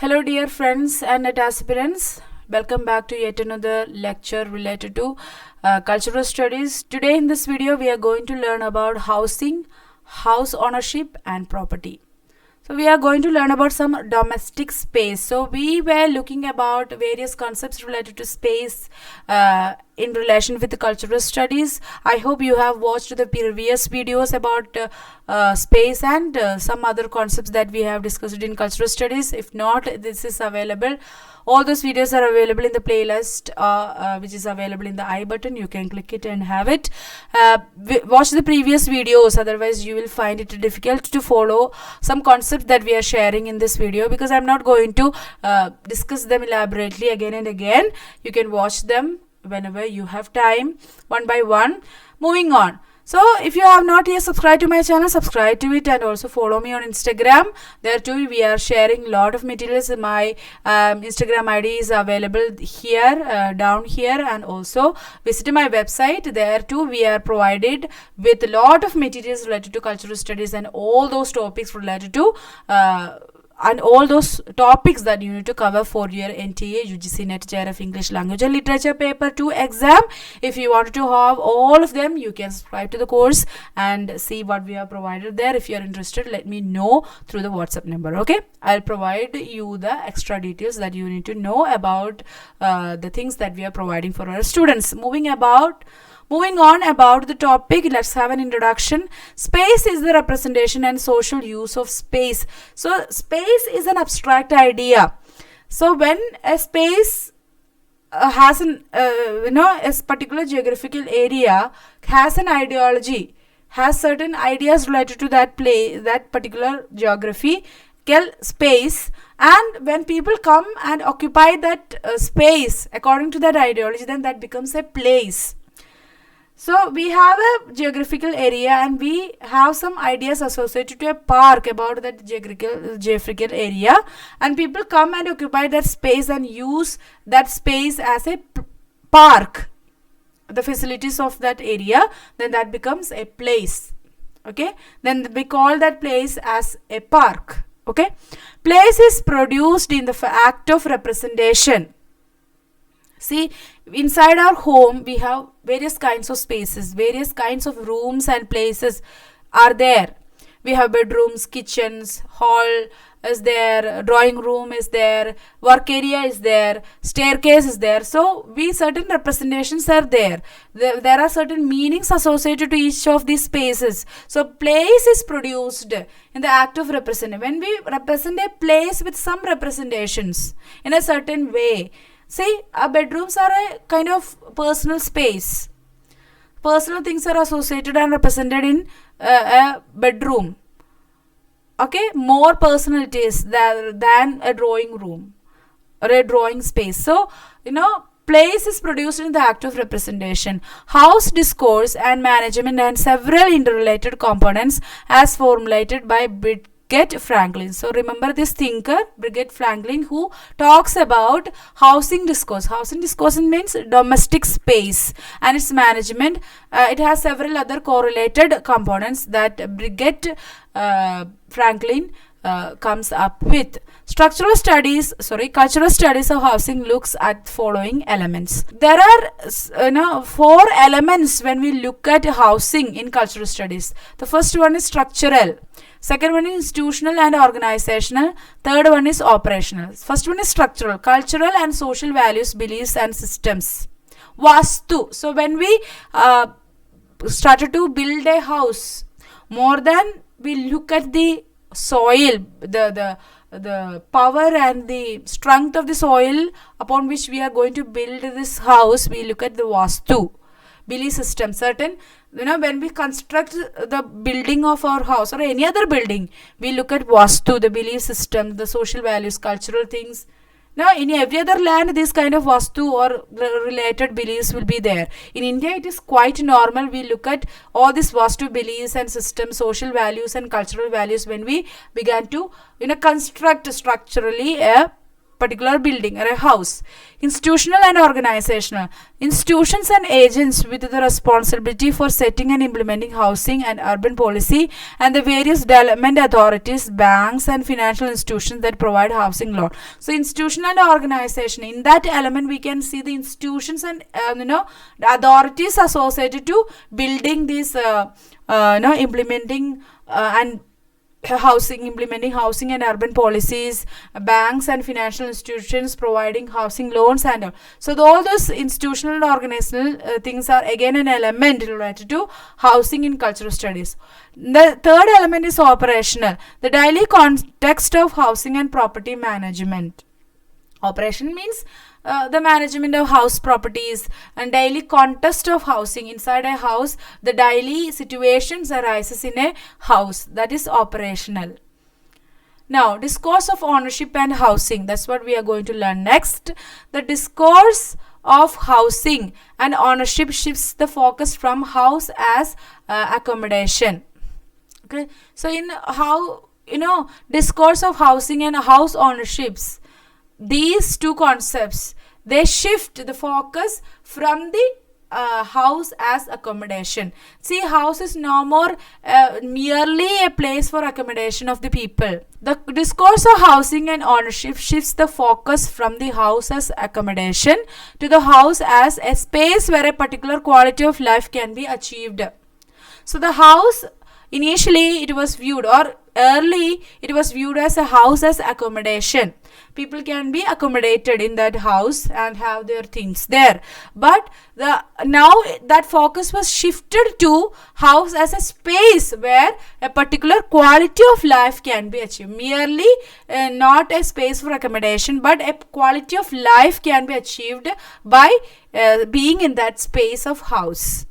Hello dear friends and net aspirants, welcome back to yet another lecture related to cultural studies. Today in this video we are going to learn about housing, house ownership and property. So we are going to learn about some domestic space. So we were looking about various concepts related to space in relation with the cultural studies. I hope you have watched the previous videos about space and some other concepts that we have discussed in cultural studies. If not, this is available. All those videos are available in the playlist which is available in the I button. You can click it and have it. Watch the previous videos, otherwise you will find it difficult to follow some concepts that we are sharing in this video, because I'm not going to discuss them elaborately again and again. You can watch them whenever you have time, one by one. Moving on. So if you have not yet subscribed to my channel, subscribe to it and also follow me on Instagram. There too we are sharing lot of materials. My Instagram ID is available here, down here, and also visit my website. There too we are provided with a lot of materials related to cultural studies and all those topics related to and all those topics that you need to cover for your NTA UGC NET JRF English Language and Literature Paper 2 exam. If you want to have all of them, you can subscribe to the course and see what we have provided there. If you are interested, let me know through the WhatsApp number. Okay, I'll provide you the extra details that you need to know about the things that we are providing for our students. Moving on about the topic, let's have an introduction. Space is the representation and social use of space. So space is an abstract idea. So when a space has an a particular geographical area has an ideology, has certain ideas related to that particular geography, space, and when people come and occupy that space according to that ideology, then that becomes a place. So we have a geographical area and we have some ideas associated to a park about that geographical area, and people come and occupy that space and use that space as a park, the facilities of that area, then that becomes a place. Okay, then we call that place as a park. Okay, place is produced in the act of representation. See, inside our home we have various kinds of spaces, various kinds of rooms and places are there. We have bedrooms, kitchens, hall is there, drawing room is there, work area is there, staircase is there. So certain representations are there. There are certain meanings associated to each of these spaces. So place is produced in the act of representing. When we represent a place with some representations in a certain way. See, our bedrooms are a kind of personal space. Personal things are associated and represented in a bedroom. Okay, more personal it is than a drawing room or a drawing space. So, place is produced in the act of representation. House discourse and management and several interrelated components as formulated by Brigitte Franklin. So remember this thinker, Brigitte Franklin, who talks about housing discourse. Housing discourse means domestic space and its management. It has several other correlated components that Brigitte Franklin comes up with. Cultural studies of housing looks at following elements. There are 4 elements when we look at housing in cultural studies. The first one is structural. Second one is institutional and organizational. Third one is operational. First one is structural, cultural and social values, beliefs and systems. Vastu. So when we started to build a house, more than we look at the soil, the power and the strength of the soil upon which we are going to build this house, we look at the Vastu, belief system. Certain, when we construct the building of our house or any other building, we look at Vastu, the belief system, the social values, cultural things. Now, in every other land, this kind of Vastu or related beliefs will be there. In India, it is quite normal. We look at all these Vastu beliefs and systems, social values and cultural values when we began to construct structurally a particular building or a house. Institutional and organizational. Institutions and agents with the responsibility for setting and implementing housing and urban policy, and the various development authorities, banks and financial institutions that provide housing loan. So institutional and organization, in that element we can see the institutions and the authorities associated to building these implementing and implementing housing and urban policies, banks and financial institutions providing housing loans and all. So all those institutional and organizational things are again an element related to housing in cultural studies. The third element is operational, the daily context of housing and property management. Operation means the management of house properties and daily context of housing. Inside a house, the daily situations arises in a house, that is operational. Now, discourse of ownership and housing, that's what we are going to learn next. The discourse of housing and ownership shifts the focus from house as accommodation. Okay, so in how discourse of housing and house ownerships, these two concepts, they shift the focus from the house as accommodation. See, house is no more merely a place for accommodation of the people. The discourse of housing and ownership shifts the focus from the house as accommodation to the house as a space where a particular quality of life can be achieved. So the house, initially it was viewed, or early it was viewed as a house as accommodation. People can be accommodated in that house and have their things there. But now that focus was shifted to house as a space where a particular quality of life can be achieved. Merely not a space for accommodation, but a quality of life can be achieved by being in that space of house.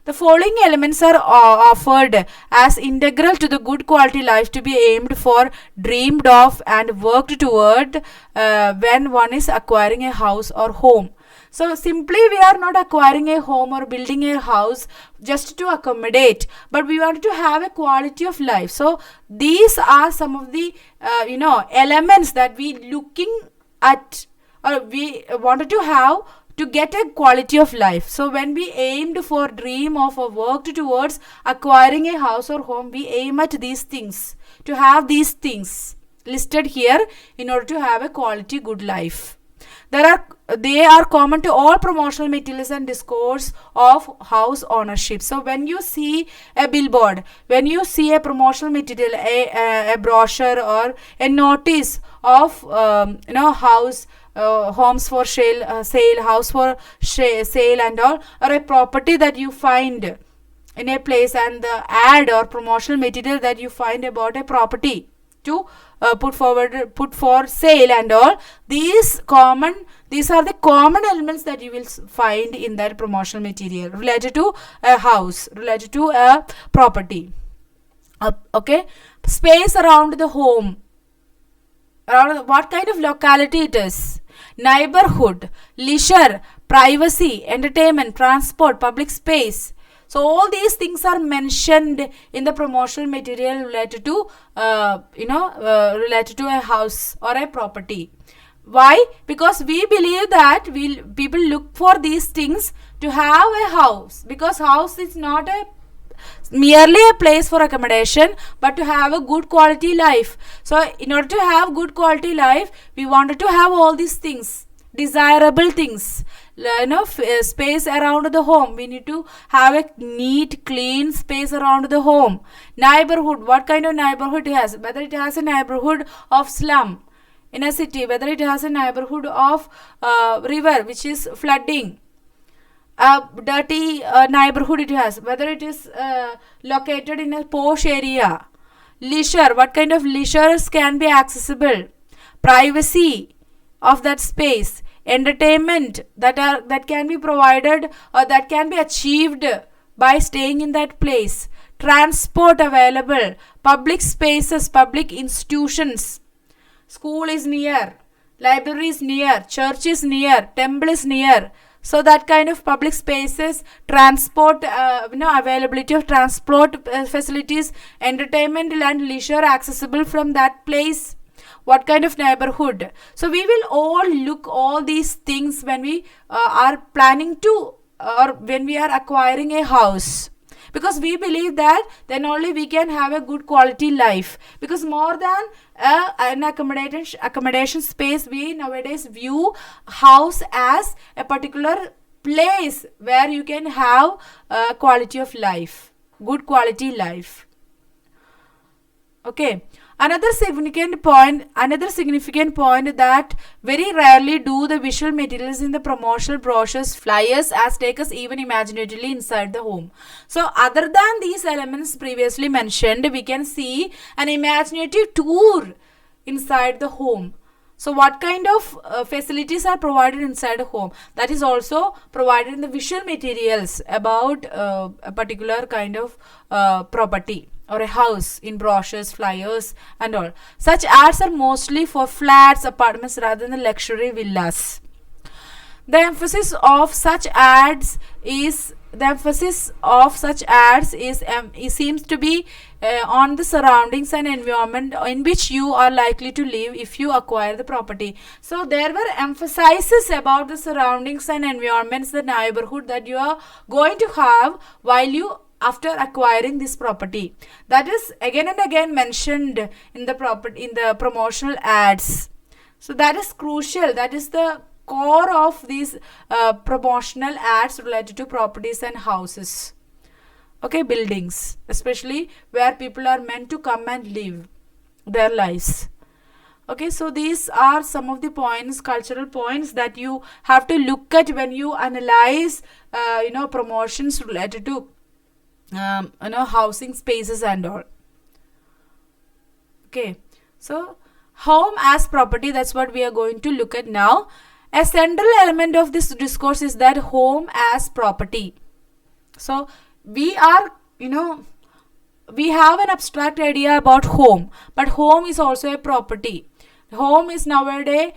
The following elements are offered as integral to the good quality life to be aimed for, dreamed of and worked toward when one is acquiring a house or home. So simply we are not acquiring a home or building a house just to accommodate, but we want to have a quality of life. So these are some of the elements that we looking at, or we wanted to have to get a quality of life. So when we aimed for, dream of or worked towards acquiring a house or home, we aim at these things, to have these things listed here in order to have a quality good life. They are common to all promotional materials and discourse of house ownership. So when you see a billboard, when you see a promotional material, a brochure or a notice of house, homes for sale, house for sale and all, or a property that you find in a place, and the ad or promotional material that you find about a property to put for sale and all, these are the common elements that you will find in that promotional material related to a house, related to a property. Okay, space around the home, around what kind of locality it is, neighborhood, leisure, privacy, entertainment, transport, public space. So all these things are mentioned in the promotional material related to related to a house or a property. Why? Because we believe that people look for these things to have a house, because house is not merely a place for accommodation, but to have a good quality life. So in order to have good quality life, we wanted to have all these things, desirable things, space around the home. We need to have a neat, clean space around the home. Neighborhood, what kind of neighborhood it has, whether it has a neighborhood of slum in a city, whether it has a neighborhood of river which is flooding, a dirty neighborhood it has, whether it is located in a posh area. Leisure, what kind of leisures can be accessible, privacy of that space, entertainment that can be provided or that can be achieved by staying in that place, transport available, public spaces, public institutions, school is near, library is near, church is near, temple is near. So that kind of public spaces, transport, availability of transport facilities, entertainment and leisure accessible from that place. what kind of neighborhood. So we will all look all these things when we are planning to or when we are acquiring a house, because we believe that then only we can have a good quality life. Because more than an accommodation space, we nowadays view house as a particular place where you can have quality of life, good quality life. Okay, another significant point that very rarely do the visual materials in the promotional brochures, flyers as take us even imaginatively inside the home. So other than these elements previously mentioned, we can see an imaginative tour inside the home. So what kind of facilities are provided inside a home? That is also provided in the visual materials about a particular kind of property or a house in brochures, flyers and all. Such ads are mostly for flats, apartments rather than luxury villas. The emphasis of such ads seems to be on the surroundings and environment in which you are likely to live if you acquire the property. So there were emphasizes about the surroundings and environments, the neighborhood that you are going to have while you after acquiring this property. That is again and again mentioned in the promotional ads. So that is crucial. That is the core of these promotional ads related to properties and houses. Okay, buildings, especially where people are meant to come and live their lives. Okay, so these are some of the points, cultural points that you have to look at when you analyze promotions related to housing spaces and all. Okay, so home as property, that's what we are going to look at now. A central element of this discourse is that home as property. So we are, we have an abstract idea about home, but home is also a property. Home is nowadays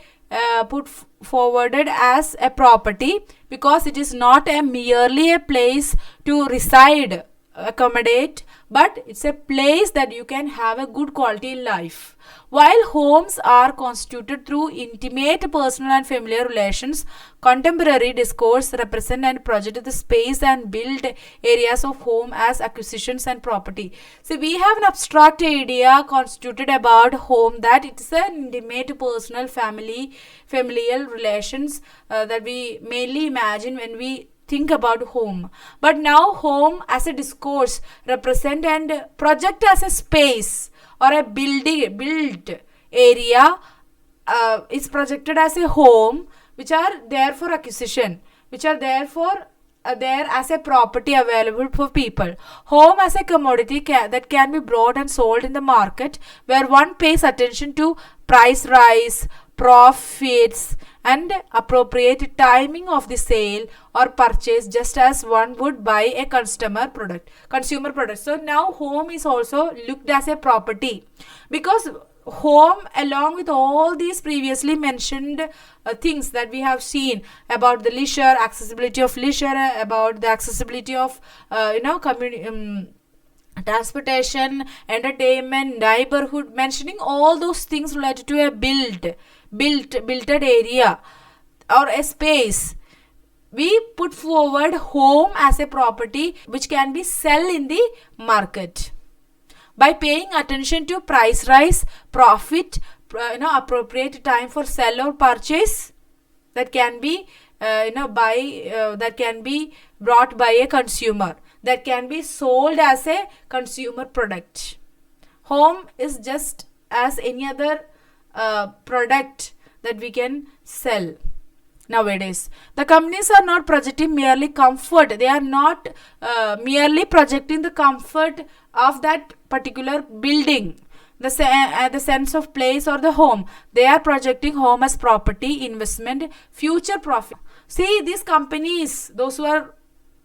put forwarded as a property because it is not merely a place to reside, accommodate, but it's a place that you can have a good quality life. While homes are constituted through intimate personal and familiar relations, contemporary discourse represent and project the space and built areas of home as acquisitions and property. So we have an abstract idea constituted about home, that it's an intimate personal familial relations that we mainly imagine when we think about home. But now home as a discourse represent and project as a space or a built area is projected as a home, which are there for acquisition, which are there as a property available for people. Home as a commodity that can be bought and sold in the market, where one pays attention to price rise, profits and appropriate timing of the sale or purchase, just as one would buy a consumer product. So now home is also looked as a property, because home, along with all these previously mentioned things that we have seen about the leisure, accessibility of leisure, about the accessibility of transportation, entertainment, neighborhood, mentioning all those things related to a built area or a space, we put forward home as a property which can be sell in the market by paying attention to price rise, profit, appropriate time for sell or purchase that can be that can be brought by a consumer, that can be sold as a consumer product. Home is just as any other product that we can sell nowadays. The companies are not projecting merely comfort. They are not merely projecting the comfort of that particular building, the sense of place or the home. They are projecting home as property, investment, future profit. See, these companies, those who are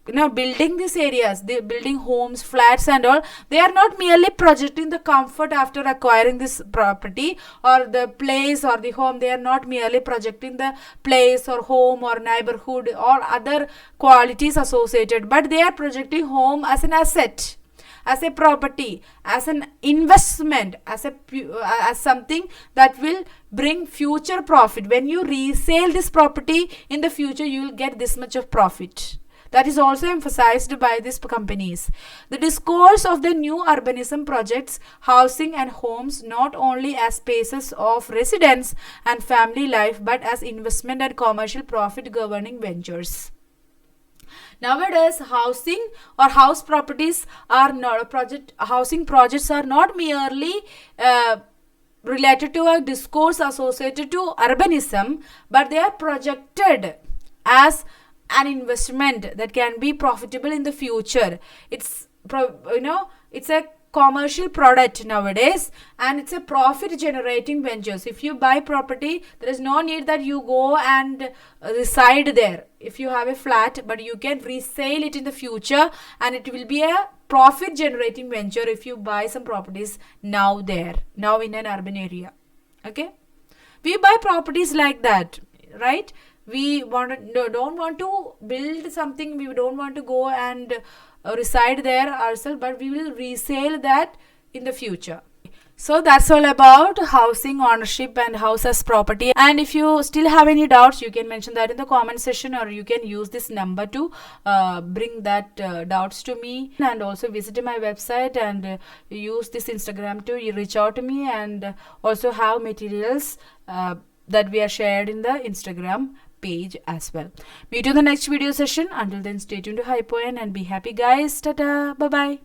building these areas, they building homes, flats and all, they are not merely projecting the comfort after acquiring this property or the place or the home. They are not merely projecting the place or home or neighborhood or other qualities associated, but they are projecting home as an asset, as a property, as an investment, as something that will bring future profit. When you resell this property in the future, you will get this much of profit. That is also emphasized by these companies. The discourse of the new urbanism projects housing and homes not only as spaces of residence and family life, but as investment and commercial profit governing ventures. Nowadays, housing or house properties are not housing projects are not merely related to a discourse associated to urbanism, but they are projected as an investment that can be profitable in the future. It's it's a commercial product nowadays, and it's a profit generating ventures. If you buy property, there is no need that you go and reside there. If you have a flat, but you can resell it in the future, and it will be a profit generating venture if you buy some properties now in an urban area. Okay, we buy properties like that, right? We don't want to build something, we don't want to go and reside there ourselves, but we will resell that in the future. So that's all about housing ownership and house as property. And if you still have any doubts, you can mention that in the comment section, or you can use this number to bring that doubts to me, and also visit my website and use this Instagram to reach out to me, and also have materials that we are shared in the Instagram page as well. Meet you in the next video session. Until then, stay tuned to Hypo and be happy, guys. Tata, bye bye.